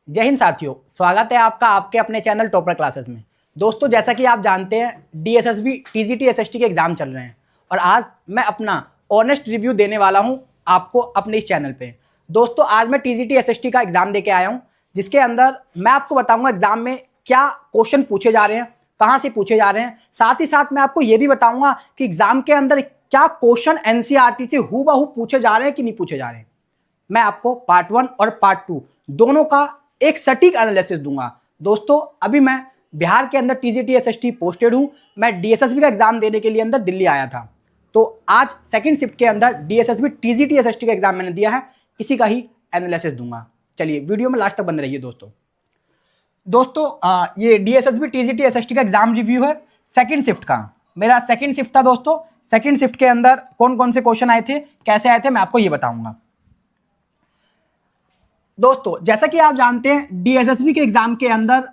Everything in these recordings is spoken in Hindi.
जय हिंद साथियों, स्वागत है आपका आपके अपने चैनल टॉपर क्लासेस में। दोस्तों, जैसा कि आप जानते हैं डीएसएसबी टीजीटी एसएसटी के एग्जाम चल रहे हैं और आज मैं अपना ऑनेस्ट रिव्यू देने वाला हूं आपको अपने इस चैनल पे। दोस्तों, आज मैं टीजीटी एसएसटी का एग्जाम देके आया हूं, जिसके अंदर मैं आपको बताऊंगा एग्जाम में क्या क्वेश्चन पूछे जा रहे हैं, कहाँ से पूछे जा रहे हैं। साथ ही साथ मैं आपको ये भी बताऊंगा कि एग्जाम के अंदर क्या क्वेश्चन एनसीईआरटी से हूबहू पूछे जा रहे हैं कि नहीं पूछे जा रहे हैं। मैं आपको पार्ट 1 और पार्ट 2 दोनों का एक सटीक एनालिसिस दूंगा। दोस्तों, अभी मैं बिहार के अंदर टीजीटी एसएसटी पोस्टेड हूं। मैं डीएसएसबी का एग्जाम देने के लिए अंदर दिल्ली आया था, तो आज सेकंड शिफ्ट के अंदर डीएसएसबी टीजीटी एसएसटी का एग्जाम मैंने दिया है, इसी का ही एनालिसिस दूंगा। चलिए वीडियो में लास्ट तक बने रहिए। दोस्तों, ये डीएसएसबी टीजीटी एसएसटी का एग्जाम रिव्यू है सेकंड शिफ्ट का। मेरा सेकंड शिफ्ट था दोस्तों। सेकंड शिफ्ट के अंदर कौन कौन से क्वेश्चन आए थे, कैसे आए थे, मैं आपको ये बताऊंगा। दोस्तों, जैसा कि आप जानते हैं डीएसएसबी के एग्जाम के अंदर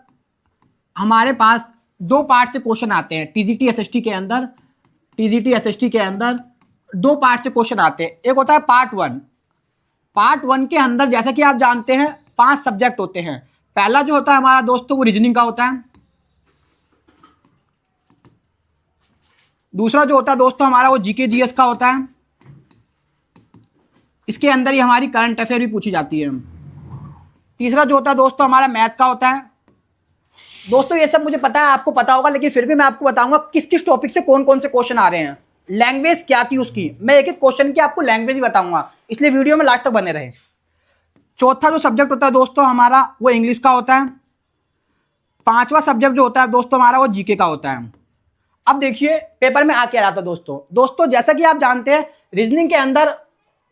हमारे पास दो पार्ट से क्वेश्चन आते हैं। टीजीटी एसएसटी के अंदर दो पार्ट से क्वेश्चन आते हैं। एक होता है पार्ट 1। पार्ट 1 के अंदर जैसा कि आप जानते हैं 5 सब्जेक्ट होते हैं। पहला जो होता है हमारा दोस्तों वो रीजनिंग का होता है। दूसरा जो होता है दोस्तों हमारा वो जीके जीएस का होता है। इसके अंदर ही हमारी करंट अफेयर भी पूछी जाती है। तीसरा जो होता है दोस्तों हमारा मैथ का होता है। दोस्तों, ये सब मुझे पता है, आपको पता होगा, लेकिन फिर भी मैं आपको बताऊंगा किस किस टॉपिक से कौन कौन से क्वेश्चन आ रहे हैं, लैंग्वेज क्या थी उसकी। मैं एक एक क्वेश्चन की आपको लैंग्वेज ही बताऊंगा, इसलिए वीडियो में लास्ट तक बने रहे। चौथा जो सब्जेक्ट होता है दोस्तों हमारा वो इंग्लिश का होता है। पांचवा सब्जेक्ट जो होता है दोस्तों हमारा वो जीके का होता है। अब देखिए पेपर में आ क्या रहा था दोस्तों, जैसा कि आप जानते हैं रीजनिंग के अंदर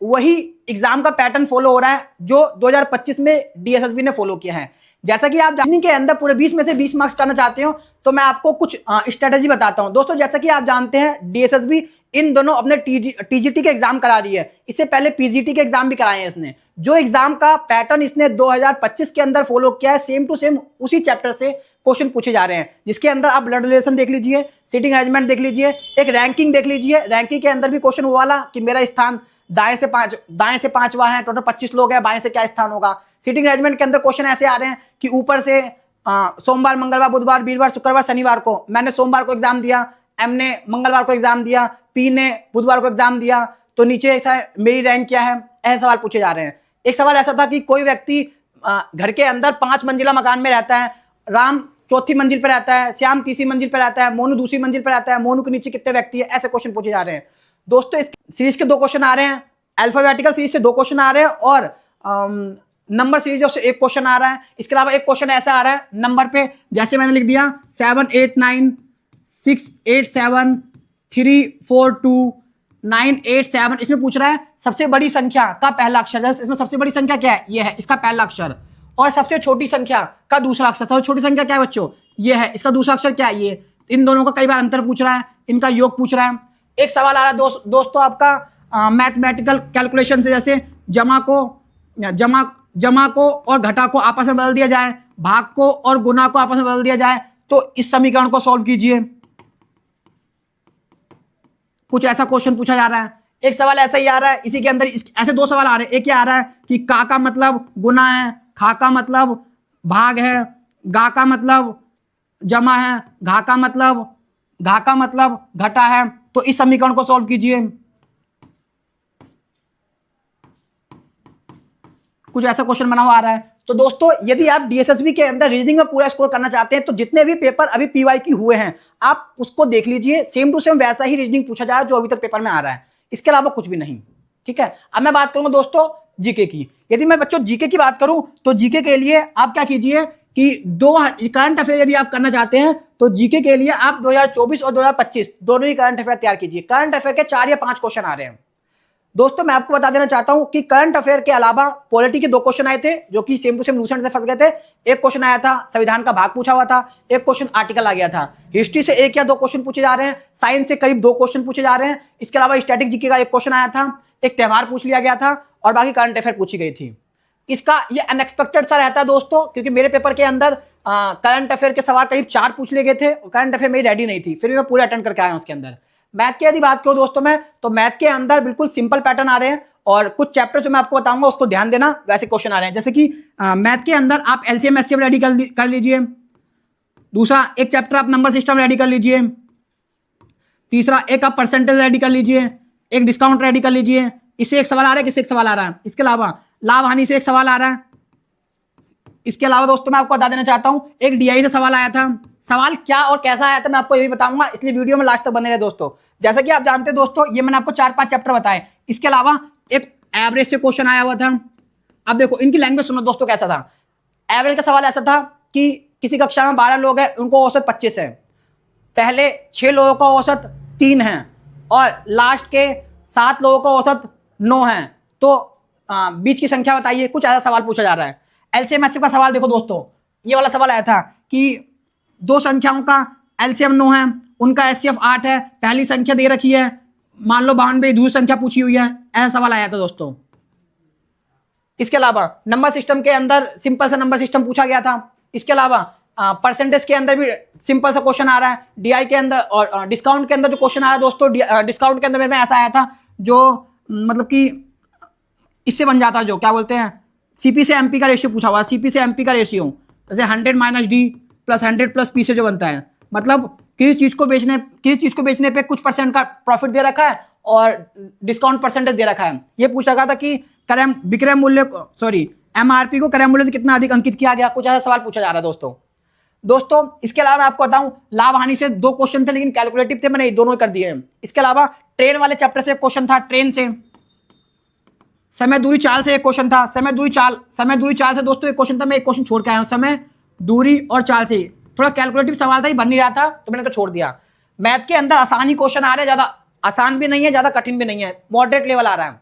वही एग्जाम का पैटर्न फॉलो हो रहा है जो 2025 में डीएसएसबी ने फॉलो किया है। जैसा कि आप रीजनिंग के अंदर पूरे 20 में से 20 मार्क्स करना चाहते हो, तो मैं आपको कुछ स्ट्रेटेजी बताता हूं। दोस्तों, जैसा कि आप जानते हैं डीएसएसबी इन दोनों अपने टीजीटी के एग्जाम करा रही है। इससे पहले पीजीटी के एग्जाम भी कराए हैं इसने। जो एग्जाम का पैटर्न इसने 2025 के अंदर फॉलो किया है, सेम टू सेम उसी चैप्टर से क्वेश्चन पूछे जा रहे हैं, जिसके अंदर आप ब्लड रिलेशन देख लीजिए, सीटिंग अरेंजमेंट देख लीजिए, एक रैंकिंग देख लीजिए। रैंकिंग के अंदर भी क्वेश्चन हुआ वाला कि मेरा स्थान दाएं से 5वां है, टोटल 25 लोग हैं, बाएं से क्या स्थान होगा। सीटिंग अरेंजमेंट के अंदर क्वेश्चन ऐसे आ रहे हैं कि ऊपर से सोमवार, मंगलवार, बुधवार, वीरवार, शुक्रवार, शनिवार को मैंने सोमवार को एग्जाम दिया, एम ने मंगलवार को एग्जाम दिया, पी ने बुधवार को एग्जाम दिया, तो नीचे ऐसा मेरी रैंक क्या है, ऐसे सवाल पूछे जा रहे हैं। एक सवाल ऐसा था कि कोई व्यक्ति घर के अंदर 5 मंजिला मकान में रहता है, राम चौथी मंजिल पर रहता है, श्याम तीसरी मंजिल पर रहता है, मोनू दूसरी मंजिल पर रहता है, मोनू के नीचे कितने व्यक्ति है, ऐसे क्वेश्चन पूछे जा रहे हैं। दोस्तों, इस सीरीज के 2 क्वेश्चन आ रहे हैं, अल्फाबेटिकल सीरीज से 2 क्वेश्चन आ रहे हैं और नंबर सीरीज से 1 क्वेश्चन आ रहा है। इसके अलावा एक क्वेश्चन ऐसा आ रहा है नंबर पे, जैसे मैंने लिख दिया 7 8 9 6 8 7 3 4 2 9 8 7। इसमें पूछ रहा है सबसे बड़ी संख्या का पहला अक्षर। जैसे इसमें सबसे बड़ी संख्या क्या है, ये है, इसका पहला अक्षर, और सबसे छोटी संख्या का दूसरा अक्षर। सबसे छोटी संख्या क्या है बच्चों, ये है, इसका दूसरा अक्षर क्या है, ये। इन दोनों का कई बार अंतर पूछ रहा है, इनका योग पूछ रहा है। एक सवाल आ रहा है दोस्तों आपका मैथमेटिकल कैलकुलेशन से, जैसे जमा को और घटा को आपस में बदल दिया जाए, भाग को और गुना को आपस में बदल दिया जाए, तो इस समीकरण को सॉल्व कीजिए। कुछ ऐसा क्वेश्चन पूछा जा रहा है। एक सवाल ऐसा ही आ रहा है, इसी के अंदर ऐसे 2 सवाल आ रहे हैं। एक क्या आ रहा है कि का मतलब गुना है, खा का मतलब भाग है, गा का मतलब जमा है, घा का मतलब घटा है, तो इस समीकरण को सॉल्व कीजिए। कुछ ऐसा क्वेश्चन बना हुआ आ रहा है। तो दोस्तों, यदि आप डीएसएसबी के अंदर रीजनिंग में पूरा स्कोर करना चाहते हैं, तो जितने भी पेपर अभी पीवाईक्यू हुए हैं आप उसको देख लीजिए, सेम टू सेम वैसा ही रीजनिंग पूछा जाए जो अभी तक पेपर में आ रहा है, इसके अलावा कुछ भी नहीं। ठीक है, अब मैं बात करूंगा दोस्तों जीके की। यदि मैं बच्चों जीके की बात करूं, तो जीके के लिए आप क्या कीजिए कि 2 करंट अफेयर यदि आप करना चाहते हैं, तो जीके के लिए आप 2024 और 2025 दोनों ही करंट अफेयर तैयार कीजिए। करंट अफेयर के 4 या 5 क्वेश्चन आ रहे हैं। दोस्तों, मैं आपको बता देना चाहता हूं कि करंट अफेयर के अलावा पॉलिटी के 2 क्वेश्चन आए थे जो कि सेम टू सेम लूसेंट से फंस गए थे। एक क्वेश्चन आया था संविधान का भाग पूछा हुआ था, एक क्वेश्चन आर्टिकल आ गया था। हिस्ट्री से 1 या 2 क्वेश्चन पूछे जा रहे हैं, साइंस से करीब 2 क्वेश्चन पूछे जा रहे हैं। इसके अलावा स्टैटिक जीके का 1 क्वेश्चन आया था, एक त्यौहार पूछ लिया गया था और बाकी करंट अफेयर पूछी गई थी। इसका ये अनएक्सपेक्टेड सा रहता है दोस्तों, क्योंकि मेरे पेपर के अंदर करंट अफेयर के सवाल करीब 4 पूछ लिए गए थे, करंट अफेयर मेरी रेडी नहीं थी, फिर भी मैं पूरा अटेंड करके आया हूं उसके अंदर। मैथ की यदि बात करूं दोस्तों मैं, तो मैथ के अंदर बिल्कुल सिंपल पैटर्न आ रहे हैं और कुछ चैप्टर जो मैं आपको बताऊंगा उसको ध्यान देना, वैसे क्वेश्चन आ रहे हैं। जैसे कि मैथ के अंदर आप एलसीएम एचसीएफ रेडी कर लीजिए। दूसरा एक चैप्टर आप नंबर सिस्टम रेडी कर लीजिए। तीसरा एक आप परसेंटेज रेडी कर लीजिए, एक डिस्काउंट रेडी कर लीजिए। इससे एक सवाल आ रहा है, किससे एक सवाल आ रहा है? इसके अलावा लाभ हानि से एक सवाल आ रहा है। इसके अलावा दोस्तों मैं आपको बता देना चाहता हूं, एक डीआई से सवाल आया था। सवाल क्या और कैसा आया था मैं आपको ये भी बताऊंगा, इसलिए वीडियो में लास्ट तक बने रहे दोस्तों। जैसा कि आप जानते हैं दोस्तों, ये मैंने आपको 4-5 चैप्टर बताए। इसके अलावा एक एवरेज से क्वेश्चन आया हुआ था। अब देखो इनकी लैंग्वेज सुनो दोस्तों कैसा था। एवरेज का सवाल ऐसा था कि किसी कक्षा में 12 लोग हैं, उनको औसत 25 है। पहले 6 लोगों का औसत 3 है और लास्ट के 7 लोगों का औसत 9 है। तो बीच की संख्या बताइए, कुछ ऐसा सवाल पूछा जा रहा है। एलसीएम एचसीएफ का सवाल देखो दोस्तों, ये वाला सवाल आया था कि दो संख्याओं का एलसीएम 9 है, उनका एचसीएफ 8 है। पहली संख्या दे रखी है, मान लो 92, दूसरी संख्या पूछी हुई है। ऐसा सवाल आया था दोस्तों। इसके अलावा नंबर सिस्टम के अंदर सिंपल सा नंबर सिस्टम पूछा गया था। इसके अलावा परसेंटेज के अंदर भी सिंपल सा क्वेश्चन आ रहा है। डीआई के अंदर और डिस्काउंट के अंदर जो क्वेश्चन आ रहा है दोस्तों, डिस्काउंट के अंदर में ऐसा आया था जो मतलब कि इससे बन जाता है, जो क्या बोलते हैं, सीपी से एमपी का रेशियो पूछा हुआ है। सीपी से एमपी का रेशियो जैसे 100 minus D plus 100 plus P से जो बनता है, मतलब किसी चीज को बेचने पे कुछ परसेंट का प्रॉफिट दे रखा है और डिस्काउंट परसेंटेज दे रखा है। ये पूछ रखा था कि विक्रय मूल्य एमआरपी को क्रय मूल्य से कितना अधिक अंकित किया गया, कुछ ऐसा सवाल पूछा जा रहा है दोस्तों। इसके अलावा मैं आपको बताऊं, लाभ हानि से 2 क्वेश्चन थे लेकिन कैलकुलेटिव थे, मैंने दोनों कर दिए हैं। इसके अलावा ट्रेन वाले चैप्टर से एक क्वेश्चन था, ट्रेन से। समय दूरी चाल से एक क्वेश्चन था, समय दूरी चाल से दोस्तों एक क्वेश्चन था, मैं एक क्वेश्चन छोड़ के आया हूं। समय दूरी और चाल से थोड़ा कैलकुलेटिव सवाल था, ये बन नहीं रहा था तो मैंने छोड़ दिया। मैथ के अंदर आसानी क्वेश्चन आ रहे हैं, ज्यादा आसान भी नहीं है, ज्यादा कठिन भी नहीं है, मॉडरेट लेवल आ रहा है।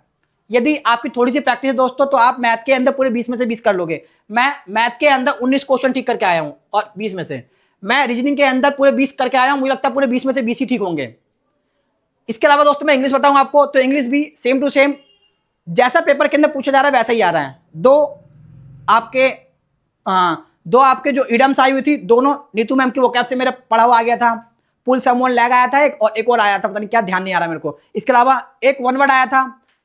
यदि आपकी थोड़ी सी प्रैक्टिस है दोस्तों तो आप मैथ के अंदर पूरे 20 में से 20 कर लोगे। मैं मैथ के अंदर 19 क्वेश्चन ठीक करके आया हूं और 20 में से मैं रीजनिंग के अंदर पूरे 20 करके आया हूं, मुझे लगता है पूरे 20 में से 20 ही ठीक होंगे। इसके अलावा दोस्तों मैं इंग्लिश बताऊं आपको, तो इंग्लिश भी सेम टू सेम जैसा पेपर के अंदर पूछा जा रहा है वैसा ही आ रहा है। दो आपके जो इडम्स आई हुई थी, दोनों नीतू मैम की वोकैब से मेरा पढ़ा हुआ आ गया था। पुल समवन लैग आया था, एक और आया था, पता नहीं क्या, ध्यान नहीं आ रहा मेरे को। इसके अलावा एक वन वर्ड आया था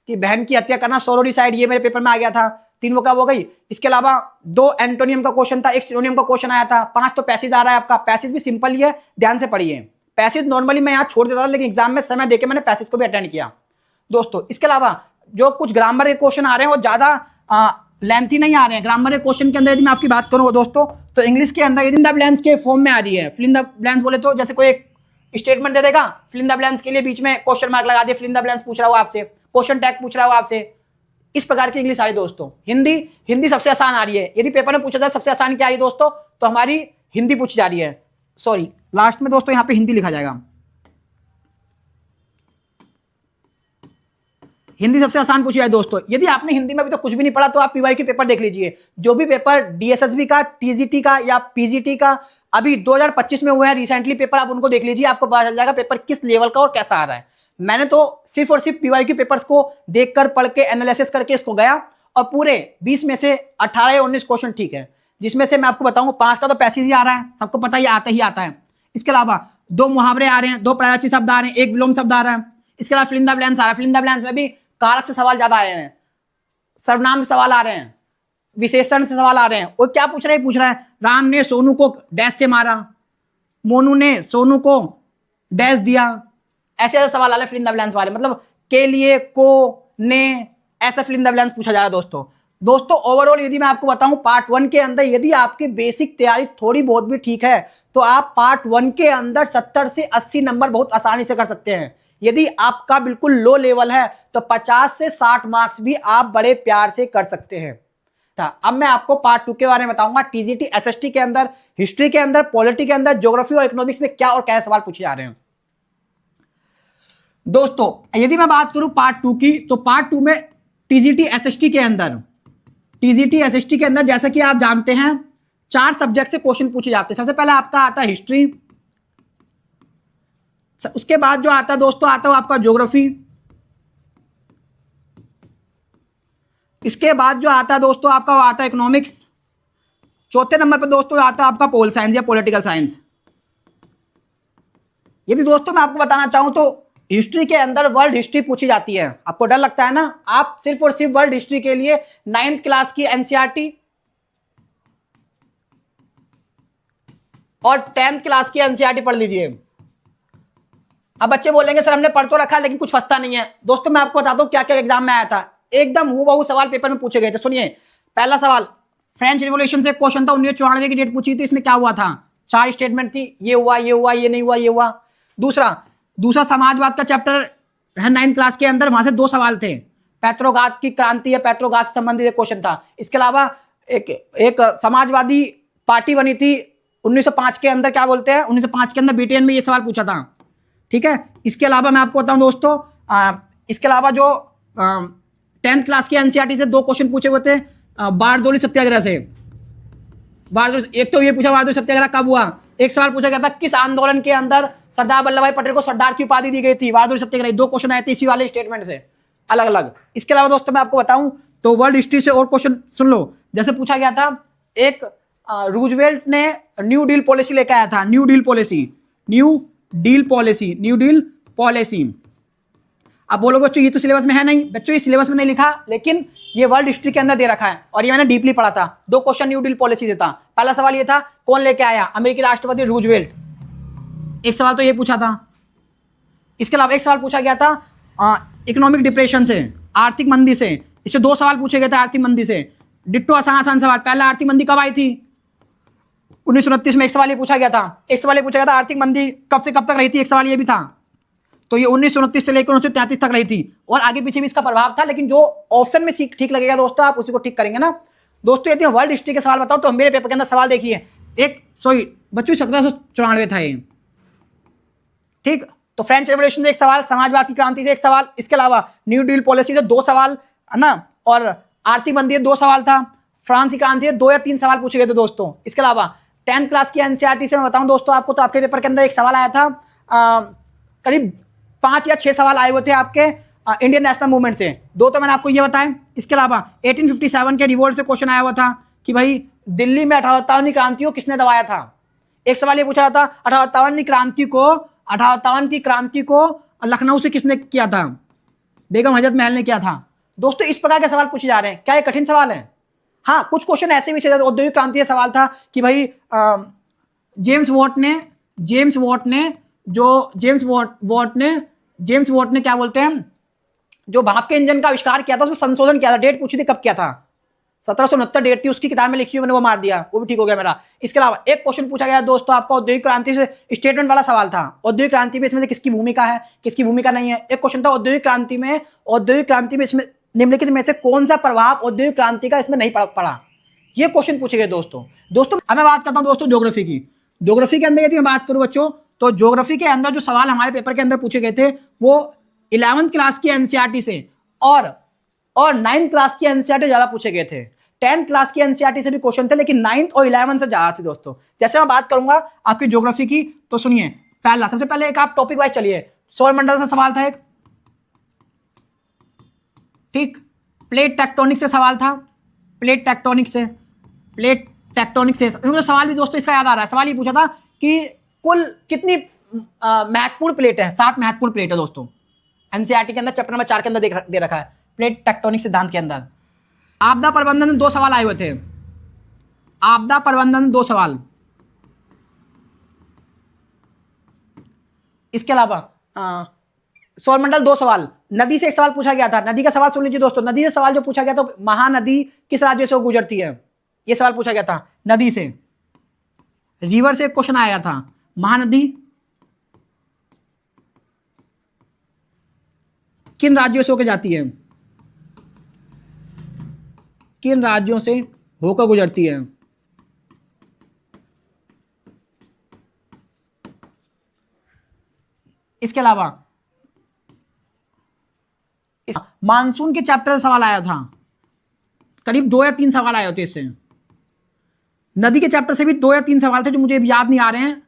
कि बहन की हत्या करना, सोरोडिसाइड, ये मेरे पेपर में आ गया था। 3 वोकैब हो गई। इसके अलावा 2 एंटोनियम का क्वेश्चन था, एक सिनोनियम का क्वेश्चन आया था। 5 तो पैसेज आ रहा है आपका। पैसेज भी सिंपल ही है, ध्यान से पढ़िए। पैसेज नॉर्मली मैं यहाँ छोड़ देता था लेकिन एग्जाम में समय देके मैंने पैसेज को भी अटेंड किया दोस्तों। इसके अलावा जो कुछ ग्रामर के क्वेश्चन आ रहे हैं वो ज्यादा लेंथी नहीं आ रहे हैं। ग्रामर के क्वेश्चन के अंदर यदि मैं आपकी बात करूं दोस्तों, तो इंग्लिश के अंदर फिल इन द ब्लैंक्स के फॉर्म में आ रही है। फिल इन द ब्लैंक्स बोले तो जैसे कोई एक स्टेटमेंट दे देगा, फिल इन द ब्लैंक्स के लिए बीच में क्वेश्चन मार्क लगा दिया, फिल इन द ब्लैंक्स पूछ रहा हो आपसे, क्वेश्चन टैग पूछ रहा हो आपसे। इस प्रकार की इंग्लिश आ रही है दोस्तों। हिंदी सबसे आसान आ रही है। यदि पेपर में पूछा जाए सबसे आसान क्या आ रही है दोस्तों, तो हमारी हिंदी पूछी जा रही है। सॉरी, लास्ट में दोस्तों यहाँ पे हिंदी लिखा जाएगा। हिंदी सबसे आसान पूछी जाए दोस्तों। यदि आपने हिंदी में अभी तो कुछ भी नहीं पढ़ा तो आप पीवाई के पेपर देख लीजिए। जो भी पेपर डीएसएसबी का, टीजीटी का या पीजीटी का अभी 2025 में हुए हैं रिसेंटली पेपर, आप उनको देख लीजिए, आपको पता चल जाएगा पेपर किस लेवल का और कैसा आ रहा है। मैंने तो सिर्फ और सिर्फ पीवाई के पेपर्स को देखकर, पढ़ के, एनालिसिस करके इसको गया और पूरे 20 में से 18 या 19 क्वेश्चन ठीक है, जिसमें से मैं आपको बताऊंगा 5 का तो पैसेज ही आ रहा है, सबको पता ही आता है। इसके अलावा 2 मुहावरे आ रहे हैं, 2 पर्यायवाची शब्द आ रहे हैं, 1 विलोम शब्द आ रहा है। इसके अलावा फिल इन द ब्लैंक्स आ रहा है। फिल इन द ब्लैंक्स में भी कारक से सवाल ज्यादा आए हैं, सर्वनाम से सवाल आ रहे हैं, विशेषण से सवाल आ रहे हैं। और क्या पूछ रहा है, राम ने सोनू को डैश से मारा, मोनू ने सोनू को डैश दिया। ऐसे ऐसे सवाल आ रहे हैं फिल इन द ब्लैंक्स वाले, मतलब के लिए, को, ने, ऐसा फिल इन द ब्लैंक्स पूछा जा रहा है दोस्तों। ओवरऑल यदि मैं आपको बताऊं, पार्ट 1 के अंदर यदि आपकी बेसिक तैयारी थोड़ी बहुत भी ठीक है तो आप पार्ट 1 के अंदर 70 से 80 नंबर बहुत आसानी से कर सकते हैं। यदि आपका बिल्कुल लो लेवल है तो 50 से 60 मार्क्स भी आप बड़े प्यार से कर सकते हैं। अब मैं आपको पार्ट 2 के बारे में बताऊंगा। टीजीटी एसएसटी के अंदर, हिस्ट्री के अंदर, पॉलिटी के अंदर, ज्योग्राफी और इकोनॉमिक्स में क्या और क्या सवाल पूछे जा रहे हैं दोस्तों। यदि मैं बात करूं पार्ट 2 की, तो पार्ट 2 में टीजीटी एसएसटी के अंदर जैसा कि आप जानते हैं 4 सब्जेक्ट से क्वेश्चन पूछे जाते हैं। सबसे पहले आपका आता है हिस्ट्री, उसके बाद जो आता है दोस्तों, आता है आपका ज्योग्राफी, इसके बाद जो आता है दोस्तों आपका वो आता है इकोनॉमिक्स, चौथे नंबर पर दोस्तों आता है आपका पोल साइंस या पॉलिटिकल साइंस। यदि दोस्तों मैं आपको बताना चाहूं तो हिस्ट्री के अंदर वर्ल्ड हिस्ट्री पूछी जाती है। आपको डर लगता है ना, आप सिर्फ और सिर्फ वर्ल्ड हिस्ट्री के लिए 9th क्लास की एनसीईआरटी और 10th क्लास की एनसीईआरटी पढ़ लीजिए। अब बच्चे बोलेंगे सर हमने पढ़ तो रखा है लेकिन कुछ फंसता नहीं है। दोस्तों मैं आपको बताता हूं क्या क्या एग्जाम में आया था, एकदम हूबहू सवाल पेपर में पूछे गए थे। सुनिए, पहला सवाल, फ्रेंच रिवॉल्यूशन से एक क्वेश्चन था, 1994 की डेट पूछी थी। इसमें क्या हुआ था? 4 स्टेटमेंट थी, ये हुआ, ये हुआ, ये नहीं हुआ, ये हुआ। दूसरा समाजवाद का चैप्टर है 9th क्लास के अंदर, वहां से 2 सवाल थे। पेट्रोगाद की क्रांति या पेट्रोगाद से संबंधित एक क्वेश्चन था। इसके अलावा एक समाजवादी पार्टी बनी थी 1905 के अंदर, क्या बोलते हैं, 1905 के अंदर ब्रिटेन में ये सवाल पूछा था। ठीक है, इसके अलावा मैं आपको बताऊं दोस्तों, इसके अलावा जो 10th क्लास की एनसीईआरटी से 2 क्वेश्चन पूछे हुए थे बारदोली सत्याग्रह से। एक तो ये पूछा बारदोली सत्याग्रह कब हुआ, एक सवाल पूछा गया था किस आंदोलन के अंदर सरदार वल्लभ भाई पटेल को सरदार की उपाधि दी गई थी। बारदोली सत्याग्रह, 2 क्वेश्चन आए थे इसी वाले स्टेटमेंट से अलग अलग। इसके अलावा दोस्तों मैं आपको बताऊं तो वर्ल्ड हिस्ट्री से और क्वेश्चन सुन लो। जैसे पूछा गया था, एक रूजवेल्ट ने न्यू डील पॉलिसी लेकर आया था। New deal policy. अब बोलोगे बच्चों ये तो सिलेबस में है नहीं। बच्चों ये सिलेबस में नहीं लिखा, लेकिन ये वर्ल्ड हिस्ट्री के अंदर दे रखा है और ये मैंने डीपली पढ़ा था। 2 क्वेश्चन न्यू डील पॉलिसी से था। पहला सवाल ये था, कौन लेके आया? अमेरिकी राष्ट्रपति रूजवेल्ट। एक सवाल तो ये पूछा था। इसके अलावा एक सवाल पूछा गया था इकोनॉमिक डिप्रेशन से, आर्थिक मंदी से। इससे 2 सवाल पूछे गए थे आर्थिक मंदी से। डिट्टो आसान सवाल। पहला, आर्थिक मंदी कब आई थी? 1929 में। एक सवाल ये पूछा गया था। एक सवाल ये पूछा गया था, आर्थिक मंदी कब से कब तक रही थी? एक सवाल ये भी था। तो ये 1929 से लेकर 1933 तक रही थी और आगे पीछे भी इसका प्रभाव था। लेकिन जो ऑप्शन में ठीक लगेगा दोस्तों, आप उसी को ठीक करेंगे ना। दोस्तों यदि वर्ल्ड हिस्ट्री के सवाल बताओ तो मेरे पेपर के अंदर सवाल देखिए, बच्चों 1794 था ये। ठीक, तो फ्रेंच रेवोल्यूशन से एक सवाल, समाजवाद की क्रांति से एक सवाल, इसके अलावा न्यू डील पॉलिसी से 2 सवाल है ना, और आर्थिक मंदी 2 सवाल था। फ्रांस की क्रांति से 2 या 3 सवाल पूछे गए थे दोस्तों। इसके अलावा 10th क्लास की एनसीईआरटी से मैं बताऊं दोस्तों आपको, तो आपके पेपर के अंदर एक सवाल आया था, करीब 5 या 6 सवाल आए हुए थे आपके इंडियन नेशनल मूवमेंट से। 2 तो मैंने आपको ये बताया। इसके अलावा 1857 के रिवोल्ट से क्वेश्चन आया हुआ था कि भाई दिल्ली में 58वीं क्रांति को किसने दबाया था। एक सवाल ये पूछा था 58वीं क्रांति को लखनऊ से किसने किया था? बेगम हजरत महल ने किया था। दोस्तों इस प्रकार के सवाल पूछे जा रहे हैं। क्या ये कठिन सवाल है? हाँ, कुछ क्वेश्चन ऐसे भी औद्योगिक क्रांति का सवाल था कि भाई जेम्स वॉट ने क्या बोलते हैं, जो भाप के इंजन का आविष्कार किया था उसमें संशोधन किया था। डेट पूछी थी, कब किया था? 1769 डेट थी, उसकी किताब में लिखी हुई, मैंने वो मार दिया, वो भी ठीक हो गया मेरा। इसके अलावा एक क्वेश्चन पूछा गया दोस्तों आपका औद्योगिक क्रांति से, स्टेटमेंट वाला सवाल था। औद्योगिक क्रांति में इसमें से किसकी भूमिका है, किसकी भूमिका नहीं है। एक क्वेश्चन था औद्योगिक क्रांति में इसमें निम्नलिखित में से कौन सा प्रभाव औद्योगिक क्रांति का इसमें नहीं पड़ा। ये क्वेश्चन पूछे गए दोस्तों। अब मैं बात करता हूं दोस्तों ज्योग्राफी की। ज्योग्राफी के अंदर यदि मैं बात करूं बच्चों, तो ज्योग्राफी के अंदर जो सवाल हमारे पेपर के अंदर पूछे गए थे वो 11th क्लास की एनसीईआरटी से और 9th क्लास की एनसीईआरटी ज्यादा पूछे गए थे। 10th क्लास की एनसीईआरटी से भी क्वेश्चन थे, लेकिन 9th और 11th से ज्यादा थे दोस्तों। जैसे मैं बात करूंगा आपकी ज्योग्राफी की, तो सुनिए, पहला सबसे पहले एक आप टॉपिक वाइज चलिए। सौरमंडल से सवाल था एक, ठीक। प्लेट टेक्टोनिक से सवाल था, प्लेट टेक्टोनिक से मुझे सवाल भी दोस्तों इसका याद आ रहा है। सवाल ये पूछा था कि कुल कितनी महत्वपूर्ण प्लेट है? 7 महत्वपूर्ण प्लेट है दोस्तों। एनसीईआरटी के अंदर चैप्टर नंबर 4 के अंदर दे रखा है, प्लेट टेक्टोनिक सिद्धांत के अंदर। आपदा प्रबंधन में 2 सवाल आए हुए थे। आपदा प्रबंधन 2 सवाल। इसके अलावा सौरमंडल 2 सवाल। नदी से एक सवाल पूछा गया था। नदी का सवाल सुन लीजिए दोस्तों। नदी से सवाल जो पूछा गया था, महानदी किस राज्य से गुजरती है, ये सवाल पूछा गया था। नदी से, रिवर से एक क्वेश्चन आया था, महानदी किन राज्यों से होकर जाती है, किन राज्यों से होकर गुजरती है। इसके अलावा मानसून के चैप्टर से सवाल आया था, करीब 2 या 3 सवाल आए होते इससे। नदी के चैप्टर से भी 2 या 3 सवाल थे जो मुझे याद नहीं आ रहे हैं,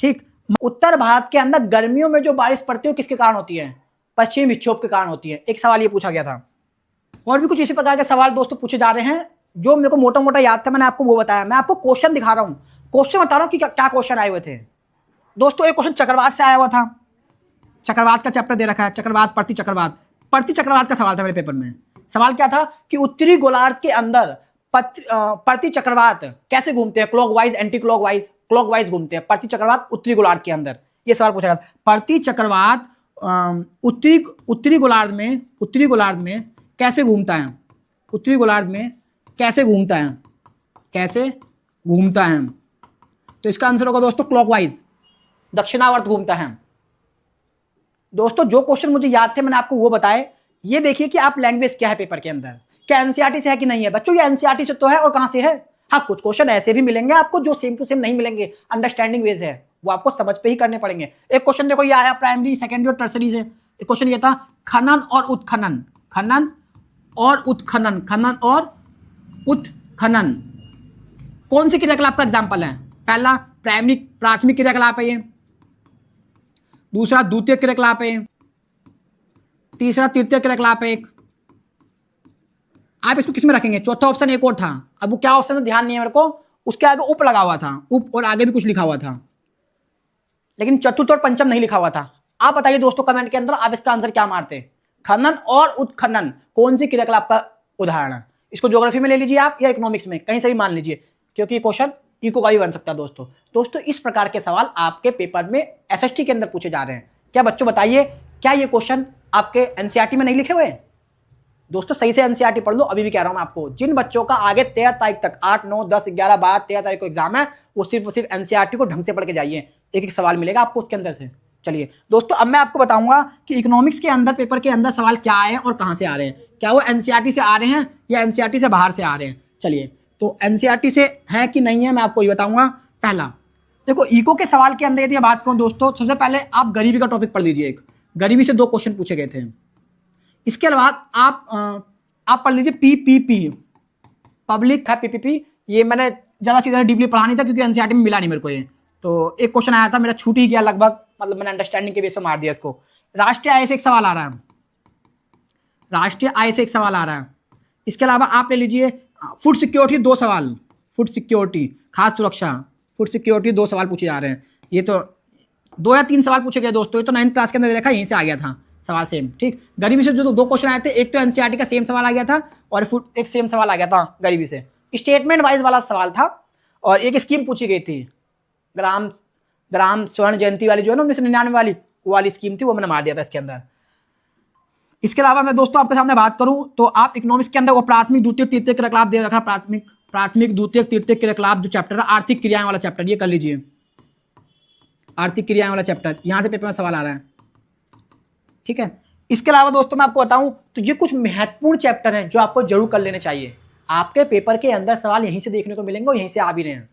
ठीक। उत्तर भारत के अंदर गर्मियों में जो बारिश पड़ती है किसके कारण होती है? पश्चिमी विक्षोभ के कारण होती है। एक सवाल ये पूछा गया था। और भी कुछ इसी प्रकार के सवाल दोस्तों पूछे जा रहे हैं। जो मेरे को मोटा मोटा याद था मैंने आपको वो बताया। मैं आपको क्वेश्चन दिखा रहा हूं, क्वेश्चन बता रहा हूं कि क्या क्वेश्चन आए हुए थे दोस्तों। एक क्वेश्चन चक्रवात से आया हुआ था, चक्रवात का चैप्टर दे रखा है, चक्रवात, प्रति चक्रवात। प्रति चक्रवात का सवाल था मेरे पेपर में। सवाल क्या था कि उत्तरी गोलार्ध के अंदर प्रति चक्रवात कैसे घूमते हैं, क्लॉकवाइज, एंटी क्लॉकवाइज, क्लॉकवाइज घूमते हैं प्रति चक्रवात उत्तरी गोलार्ध के अंदर। ये सवाल पूछा गया। प्रति चक्रवात उत्तरी गोलार्ध में कैसे घूमता है, उत्तरी गोलार्ध में कैसे घूमता है, कैसे घूमता है। तो इसका आंसर होगा दोस्तों क्लॉकवाइज, दक्षिणावर्त घूमता है। दोस्तों जो क्वेश्चन मुझे याद थे मैंने आपको वो बताए। ये देखिए कि आप लैंग्वेज क्या है पेपर के अंदर, क्या एनसीईआरटी से है कि नहीं है। बच्चों ये एनसीईआरटी से तो है, और कहां से है। हाँ कुछ क्वेश्चन ऐसे भी मिलेंगे आपको जो सेम टू सेम नहीं मिलेंगे, अंडरस्टैंडिंग वेज है, वो आपको समझ पे ही करने पड़ेंगे। एक क्वेश्चन देखो ये आया प्राइमरी, सेकेंडरी और टर्सरी से। एक क्वेश्चन ये था खनन और उत्खनन, खनन और उत्खनन, खनन और उत्खनन कौन सी क्रियाकलाप का एग्जाम्पल है। पहला प्राथमिक क्रियाकलाप है ये, दूसरा द्वितीय क्रियाकलाप है, तीसरा तृतीय क्रियाकलाप है एक। आप इसको किसमें रखेंगे। चौथा ऑप्शन एक और था, अब वो क्या ऑप्शन था ध्यान नहीं है मेरे को, उसके आगे उप लगा हुआ था, उप और आगे भी कुछ लिखा हुआ था, लेकिन चतुर्थ और पंचम नहीं लिखा हुआ था। आप बताइए दोस्तों कमेंट के अंदर आप इसका आंसर क्या मारते। खनन और उत्खनन कौन सी क्रियाकलाप का उदाहरण है। इसको ज्योग्राफी में ले लीजिए आप या इकोनॉमिक्स में, कहीं से भी मान लीजिए, क्योंकि क्वेश्चन इको का भी बन सकता है दोस्तों इस प्रकार के सवाल आपके पेपर में एसएसटी के अंदर पूछे जा रहे हैं। क्या बच्चों बताइए, क्या ये क्वेश्चन आपके एनसीईआरटी में नहीं लिखे हुए। दोस्तों सही से एनसीईआरटी पढ़ लो, अभी भी कह रहा हूं मैं आपको। जिन बच्चों का आगे 13 तारीख तक 8, 9, 10, 11, 12, 13 तारीख को एग्जाम है, वो सिर्फ एनसीईआरटी को ढंग से पढ़ के जाइए, एक एक सवाल मिलेगा आपको उसके अंदर से। चलिए दोस्तों अब मैं आपको बताऊंगा कि इकोनॉमिक्स के अंदर पेपर के अंदर सवाल क्या आए हैं और कहां से आ रहे हैं, क्या वो एनसीईआरटी से आ रहे हैं या एनसीईआरटी से बाहर से आ रहे हैं। चलिए तो एनसीईआरटी से है कि नहीं है मैं आपको ये बताऊंगा। पहला देखो इको के सवाल के अंदर यदि बात करूं दोस्तों, सबसे पहले आप गरीबी का टॉपिक पढ़ लीजिए। एक गरीबी से 2 क्वेश्चन पूछे गए थे। इसके बाद आप पढ़ लीजिए पीपीपी, पब्लिक है पीपीपी। ये मैंने ज़्यादा चीज़ें डीपली पढ़ा नहीं था क्योंकि एनसीईआरटी में मिला नहीं मेरे को ये, तो एक क्वेश्चन आया था मेरा छूट ही गया लगभग, मतलब मैंने अंडरस्टैंडिंग के बेस पे मार दिया इसको। राष्ट्रीय आय से एक सवाल आ रहा है, राष्ट्रीय आय से एक सवाल आ रहा है। इसके अलावा आप ले लीजिए फूड सिक्योरिटी 2 सवाल, फूड सिक्योरिटी खाद्य सुरक्षा, फूड सिक्योरिटी 2 सवाल पूछे जा रहे हैं। ये तो 2 या 3 सवाल पूछे गए दोस्तों, ये तो 9th क्लास के अंदर देखा, यहीं से आ गया था सवाल सेम। ठीक, गरीबी से जो 2 क्वेश्चन आए थे, एक तो एनसीईआरटी का सेम सवाल आ गया था और एक सेम सवाल आ गया था गरीबी से, स्टेटमेंट वाइज वाला सवाल था। और एक स्कीम पूछी गई थी ग्राम स्वर्ण जयंती वाली, जो है ना 1999 वाली स्कीम थी, वो मैंने मार दिया था इसके अंदर। इसके अलावा मैं दोस्तों आपके सामने बात करूं तो आप इकोनॉमिक्स के अंदर वो प्राथमिक द्वितीय तृतीय क्रियाकलाप दे रखा, प्राथमिक द्वितीय तृतीय क्रियाकलाप जो चैप्टर है, आर्थिक क्रियाएं वाला चैप्टर, ये कर लीजिए। आर्थिक क्रियाएं वाला चैप्टर, यहां से पेपर में सवाल आ रहा है। ठीक है, इसके अलावा दोस्तों मैं आपको बताऊं तो ये कुछ महत्वपूर्ण चैप्टर हैं जो आपको जरूर कर लेने चाहिए। आपके पेपर के अंदर सवाल यहीं से देखने को मिलेंगे और यहीं से आ भी रहे हैं।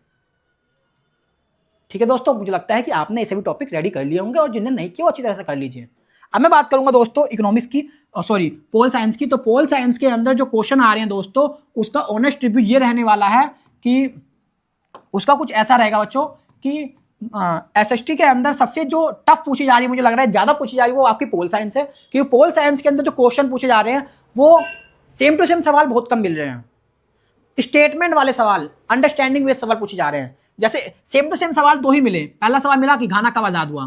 ठीक है दोस्तों, मुझे लगता है कि आपने ऐसे भी टॉपिक रेडी कर लिए होंगे और जिन्हें नहीं किया अच्छी तरह से कर लीजिए। अब मैं बात करूंगा दोस्तों इकोनॉमिक्स की, सॉरी पोल साइंस की। तो पोल साइंस के अंदर जो क्वेश्चन आ रहे हैं दोस्तों, उसका ऑनेस्ट रिव्यू ये रहने वाला है कि उसका कुछ ऐसा रहेगा बच्चों कि एसएसटी के अंदर सबसे जो टफ पूछी जा रही है, मुझे लग रहा है ज्यादा पूछी जा रही है, वो आपकी पोल साइंस है। क्योंकि पोल साइंस के अंदर जो क्वेश्चन पूछे जा रहे हैं वो सेम टू सेम सवाल बहुत कम मिल रहे हैं। स्टेटमेंट वाले सवाल, अंडरस्टैंडिंग बेस्ड सवाल पूछे जा रहे हैं। जैसे सेम टू सेम सवाल 2 ही मिले। पहला सवाल मिला कि घाना कब आजाद हुआ,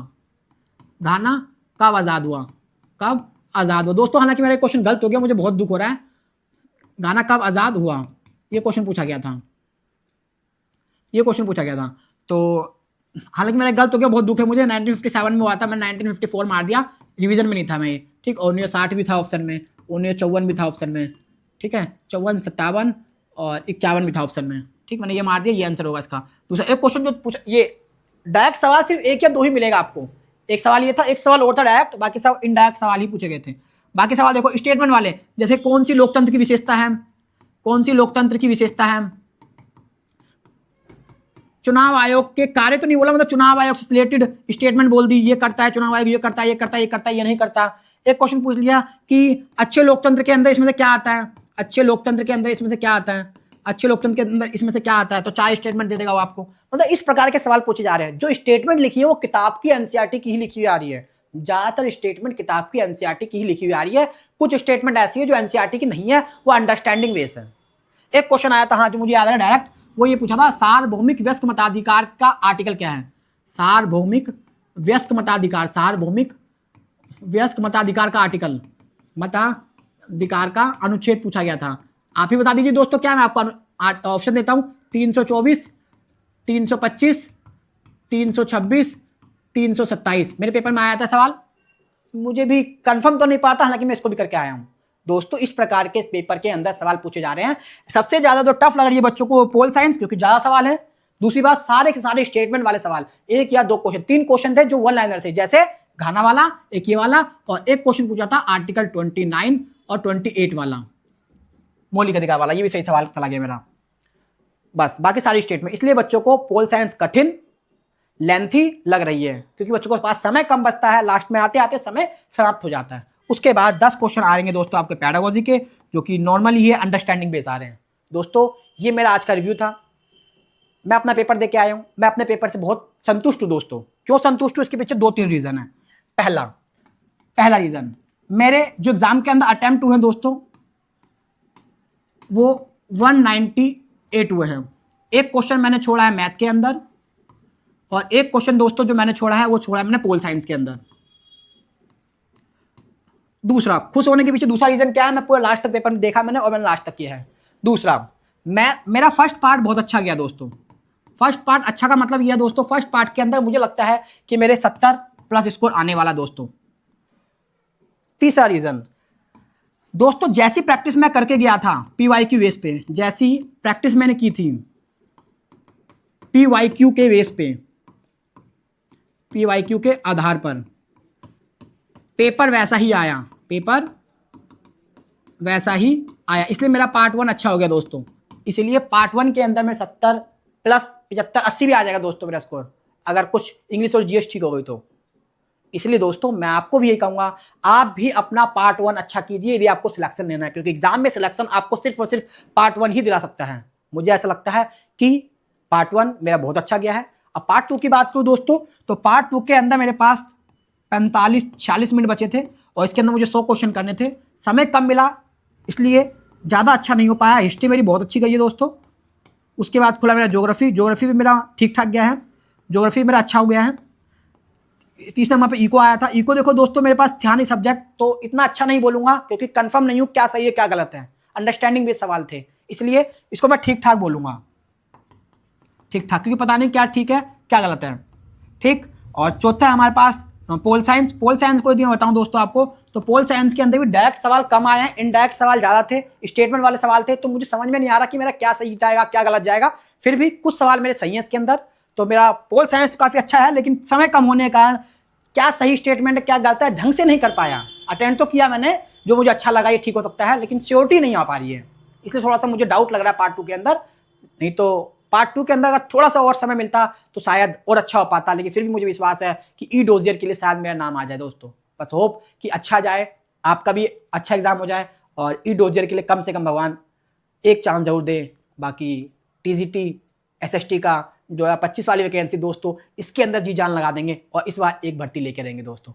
घाना कब आजाद हुआ, कब आजाद हुआ। दोस्तों हालांकि मेरा क्वेश्चन गलत हो गया, मुझे बहुत दुख हो रहा है। घाना कब आजाद हुआ ये क्वेश्चन पूछा गया था, ये क्वेश्चन पूछा गया था। तो हालांकि मेरा गलत हो गया, बहुत दुख है मुझे। 1957 में हुआ था, मैं 1954 मार दिया, रिवीजन में नहीं था मैं। ठीक, और 1960 भी था ऑप्शन में, 1954 भी था ऑप्शन में। ठीक है, 54, 57 और 51 भी था ऑप्शन में। ठीक, मैंने ये मार दिया, ये आंसर होगा इसका। दूसरा एक क्वेश्चन जो पूछा, ये डायरेक्ट सवाल सिर्फ 1 या 2 ही मिलेगा आपको। एक सवाल ये था, एक सवाल और था डायरेक्ट, बाकी सब इनडायरेक्ट सवाल ही पूछे गए थे। बाकी सवाल देखो स्टेटमेंट वाले, जैसे कौन सी लोकतंत्र की विशेषता है, कौन सी लोकतंत्र की विशेषता है। चुनाव आयोग के कार्य तो नहीं बोला, मतलब चुनाव आयोग से रिलेटेड स्टेटमेंट बोल दी, ये करता है चुनाव आयोग, ये करता है, ये करता है, ये करता है, ये नहीं करता। एक क्वेश्चन पूछ लिया कि अच्छे लोकतंत्र के अंदर इसमें से क्या आता है, अच्छे लोकतंत्र के अंदर इसमें से क्या आता है, अच्छे लोकतंत्र के अंदर इसमें से क्या आता है, तो 4 स्टेटमेंट दे देगा वो आपको। मतलब इस प्रकार के सवाल पूछे जा रहे हैं। जो स्टेटमेंट लिखी है वो किताब की एनसीईआरटी की ही लिखी हुई आ रही है। ज्यादातर स्टेटमेंट किताब की एनसीईआरटी की ही लिखी हुई आ रही है। कुछ स्टेटमेंट ऐसी है जो एनसीईआरटी की नहीं है, वो अंडरस्टैंडिंग बेस है। एक क्वेश्चन आया था, हाँ, जो मुझे याद है डायरेक्ट, वो ये पूछा था सार्वभौमिक वयस्क मताधिकार का आर्टिकल क्या है। सार्वभौमिक वयस्क मताधिकार, सार्वभौमिक वयस्क मताधिकार का आर्टिकल, मताधिकार का अनुच्छेद पूछा गया था। आप ही बता दीजिए दोस्तों, क्या मैं आपको ऑप्शन देता हूं? 324, 325, 326, 327। मेरे पेपर में आया था सवाल, मुझे भी कंफर्म तो नहीं पाता, हालांकि मैं इसको भी करके आया हूं दोस्तों। इस प्रकार के पेपर के अंदर सवाल पूछे जा रहे हैं। सबसे ज्यादा जो टफ लग रही है बच्चों को पोल साइंस, क्योंकि ज्यादा सवाल है। दूसरी बात, सारे के सारे स्टेटमेंट वाले सवाल, एक या दो क्वेश्चन, 3 क्वेश्चन थे जो वन लाइनर थे, जैसे घाना वाला, एक ये वाला, और एक क्वेश्चन पूछा था आर्टिकल 29 और 28 वाला, मौलिक अधिकार वाला। ये भी सही सवाल चला गया मेरा। बस बाकी सारी स्टेटमेंट, इसलिए बच्चों को पोल साइंस कठिन, लेंथी लग रही है, क्योंकि बच्चों के पास समय कम बचता है, लास्ट में आते आते समय समाप्त हो जाता है। उसके बाद 10 क्वेश्चन आएंगे दोस्तों आपके पैडागोजी के, जो कि नॉर्मली ही अंडरस्टैंडिंग बेस आ रहे हैं। दोस्तों ये मेरा आज का रिव्यू था। मैं अपना पेपर दे के आया हूं, मैं अपने पेपर से बहुत संतुष्ट हूं दोस्तों। क्यों संतुष्ट हूं? इसके पीछे 2-3 रीजन है। पहला रीजन, मेरे जो एग्जाम के अंदर अटेम्प्ट हुए हैं दोस्तों, वो 198 हुए हैं। एक क्वेश्चन मैंने छोड़ा है मैथ के अंदर, और एक क्वेश्चन दोस्तों जो मैंने छोड़ा है वो छोड़ा है मैंने पोल साइंस के अंदर। दूसरा, खुश होने के पीछे दूसरा रीजन क्या है? मैं पूरा लास्ट तक पेपर में देखा मैंने, और मैंने लास्ट तक किया है। दूसरा, मेरा फर्स्ट पार्ट बहुत अच्छा गया दोस्तों। फर्स्ट पार्ट अच्छा का मतलब यह है दोस्तों, फर्स्ट पार्ट के अंदर मुझे लगता है कि मेरे 70+ स्कोर आने वाला दोस्तों। तीसरा रीजन दोस्तों, जैसी प्रैक्टिस मैं करके गया था PYQ बेस पे, जैसी प्रैक्टिस मैंने की थी PYQ के बेस पे, PYQ के आधार पर, पेपर वैसा ही आया, इसलिए मेरा पार्ट 1 अच्छा हो गया दोस्तों। इसलिए पार्ट 1 के अंदर में 70+, 75, 80 भी आ जाएगा दोस्तों मेरा स्कोर, अगर कुछ इंग्लिश और GS ठीक हो गई तो। इसलिए दोस्तों मैं आपको भी यही कहूंगा, आप भी अपना पार्ट 1 अच्छा कीजिए यदि आपको सिलेक्शन लेना है, क्योंकि एग्जाम में सिलेक्शन आपको सिर्फ और सिर्फ पार्ट 1 ही दिला सकता है। मुझे ऐसा लगता है कि पार्ट 1 मेरा बहुत अच्छा गया है। अब पार्ट 2 की बात करूं दोस्तों, तो पार्ट 2 के अंदर मेरे पास 45-46 मिनट बचे थे, और इसके अंदर मुझे 100 क्वेश्चन करने थे। समय कम मिला, इसलिए ज़्यादा अच्छा नहीं हो पाया। हिस्ट्री मेरी बहुत अच्छी गई है दोस्तों। उसके बाद खुला मेरा ज्योग्राफी भी मेरा ठीक ठाक गया है, ज्योग्राफी मेरा अच्छा हो गया है। तीसरा नंबर पे इको आया था। इको देखो दोस्तों मेरे पास था नहीं सब्जेक्ट, तो इतना अच्छा नहीं बोलूंगा, क्योंकि कंफर्म नहीं हूँ क्या सही है क्या गलत है, अंडरस्टैंडिंग बेस्ड सवाल थे, इसलिए इसको मैं ठीक ठाक बोलूंगा, ठीक ठाक, क्योंकि पता नहीं क्या ठीक है क्या गलत है। ठीक। और चौथा है हमारे पास पोल साइंस को यदि मैं बताऊं दोस्तों आपको, तो पोल साइंस के अंदर भी डायरेक्ट सवाल कम आए हैं, इनडायरेक्ट सवाल ज़्यादा थे, स्टेटमेंट वाले सवाल थे, तो मुझे समझ में नहीं आ रहा कि मेरा क्या सही जाएगा क्या गलत जाएगा। फिर भी कुछ सवाल मेरे सही हैं इसके अंदर, तो मेरा पोल साइंस काफ़ी अच्छा है, लेकिन समय कम होने के कारण क्या सही स्टेटमेंट क्या गलत है ढंग से नहीं कर पाया। अटेंड तो किया मैंने, जो मुझे अच्छा लगा ये ठीक हो सकता है, लेकिन श्योरिटी नहीं आ पा रही है, इसलिए थोड़ा सा मुझे डाउट लग रहा है पार्ट 2 के अंदर। नहीं तो पार्ट 2 के अंदर अगर थोड़ा सा और समय मिलता तो शायद और अच्छा हो पाता, लेकिन फिर भी मुझे विश्वास है कि ई डोजियर के लिए शायद मेरा नाम आ जाए दोस्तों। बस होप कि अच्छा जाए, आपका भी अच्छा एग्जाम हो जाए, और ई डोजियर के लिए कम से कम भगवान एक चांस जरूर दे। बाकी TGT SST का 2025 वाली वैकेंसी दोस्तों, इसके अंदर जी जान लगा देंगे, और इस बार एक भर्ती लेके रहेंगे दोस्तों।